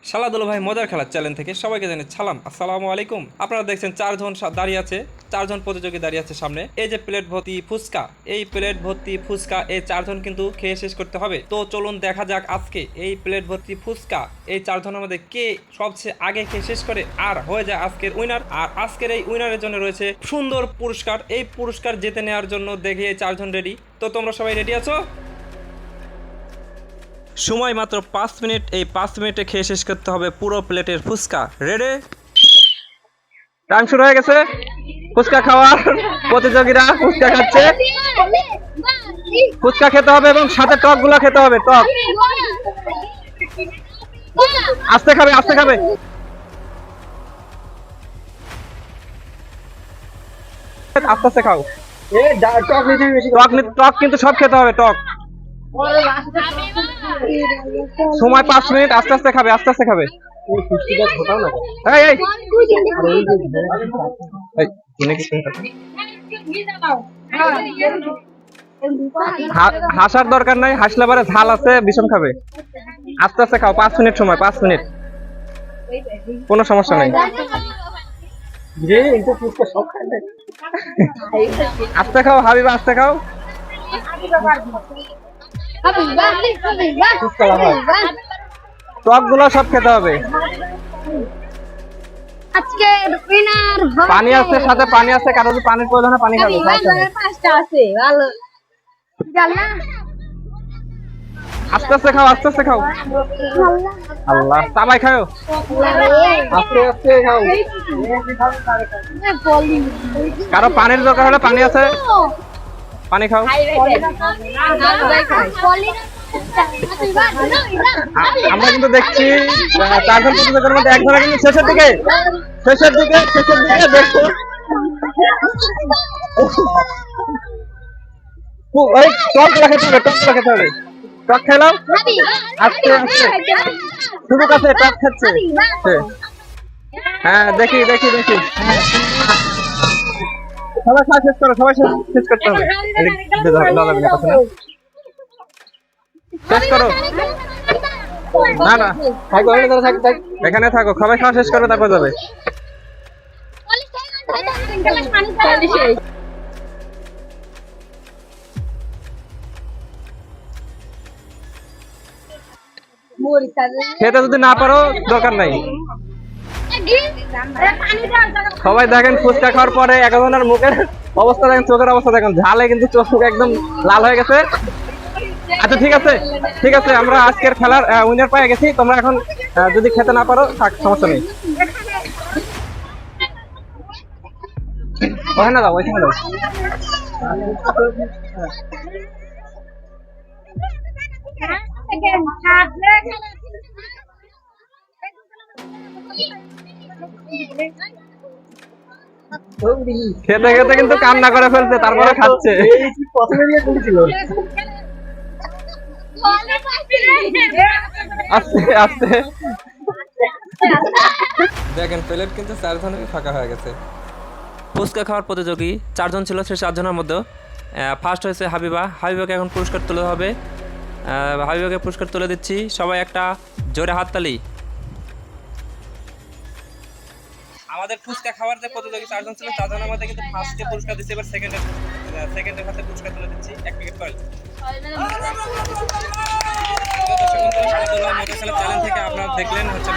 শালাদুল ভাই মজার খেলার চ্যানেল থেকে সবাইকে জানাই সালাম, আসসালামু আলাইকুম। আপনারা দেখছেন চারজন দাঁড়িয়ে আছে, চারজন প্রতিযোগী দাঁড়িয়ে আছে সামনে। এই যে প্লেট ভর্তি ফুচকা, এই প্লেট ভর্তি ফুচকা এই চারজন কিন্তু খেয়ে শেষ করতে হবে। তো চলুন দেখা যাক আজকে এই প্লেট ভর্তি ফুচকা এই চারজনের মধ্যে কে সবচেয়ে আগে খেয়ে শেষ করে আর হয়ে যায় আজকের উইনার। আর আজকের এই উইনারের জন্য রয়েছে সুন্দর পুরস্কার। এই পুরস্কার জিতে নেওয়ার জন্য দেখে এই চারজন রেডি। তো তোমরা সবাই রেডি আছো? সময় মাত্র 5 মিনিট। এই 5 মিনিটে খেয়ে শেষ করতে হবে পুরো প্লেটের ফুচকা। রেডি? টাইম শুরু হয়ে গেছে। ফুচকা খাওয়ার প্রতিযোগীরা ফুচকা খাচ্ছে। ফুচকা খেতে হবে এবং সাথে টক গুলা খেতে হবে। টক আস্তে খাবে, আস্তে খাবে। আস্তে আস্তে খাও। টক কিন্তু সব খেতে হবে। টক সময় 5 মিনিট। আস্তে আস্তে খাবে, আস্তে আস্তে খাবে। হাসার দরকার নাই, হাসলে পরে ঝাল আছে, ভীষণ খাবে। আস্তে আস্তে খাও। 5 মিনিট সময়, 5 মিনিট, কোনো সমস্যা নাই। আস্তে খাও হাবিবা, আস্তে খাও। টক গুলো সব খেতে হবে। পানি আছে, সাথে পানি আছে। কারো যদি পানির প্রয়োজন হয় পানি খাবে। আস্তে আস্তে খাও, আস্তে আস্তে খাও। আল্লাহ, তামাই খাও। আস্তে আস্তে খাও। কারো পানির দরকার হলে পানি আছে, পানি খাও। আমরা কিন্তু দেখছি চারজন প্রতিযোগীর মধ্যে একজনের কিন্তু শেষের দিকে দেখছো টক খেতে হবে, টক খেতে হবে। টক খেলাম আস্তে আস্তে। শুরু কাছে টক খাচ্ছে। হ্যাঁ, দেখি দেখি দেখি। সবাই খাওয়া শেষ করো, সবাই শেষ করতে হবে। শেষ করো। না না, এখানে থাকো। সবাই খাওয়া শেষ করো, তারপর যাবে। খেতে যদি না পারো দরকার নাই। সবাই দেখেন ফুচকা খাওয়ার পরে একজনের মুখের অবস্থা দেখেন, চোখের অবস্থা দেখেন। ঝালে কিন্তু চোখ একদম লাল হয়ে গেছে। আচ্ছা ঠিক আছে, ঠিক আছে, আমরা আজকের খেলার উইনার পেয়ে গেছি। তোমরা এখন যদি খেতে না পারো থাক, সমস্যা নেই। ওখানে যাও, ওইখানে যাও। খেতে খেতে কিন্তু কান্না করে ফেলছে, তারপরে খাচ্ছে। আস্তে আস্তে দেখেন, প্লেট কিন্তু চারজনেরই ফাঁকা হয়ে গেছে। ফুচকা খাওয়ার প্রতিযোগী চারজন ছিল, সেই চারজনের মধ্যে ফার্স্ট হয়েছে হাবিবা। হাবিবাকে এখন পুরস্কার তুলে হবে। হাবিবাকে পুরস্কার তুলে দিচ্ছি। সবাই একটা জোরে হাততালি। আমাদের ফুচকা খাওয়ার যে প্রতিযোগী চারজন ছিল, চারজনের মধ্যে কিন্তু ফার্স্টে পুরস্কার দিচ্ছি, এবার সেকেন্ডের হাতে পুরস্কার তুলে দিচ্ছি। এক প্যাকেট কয়েল। চ্যানেল থেকে আপনারা দেখলেন হচ্ছে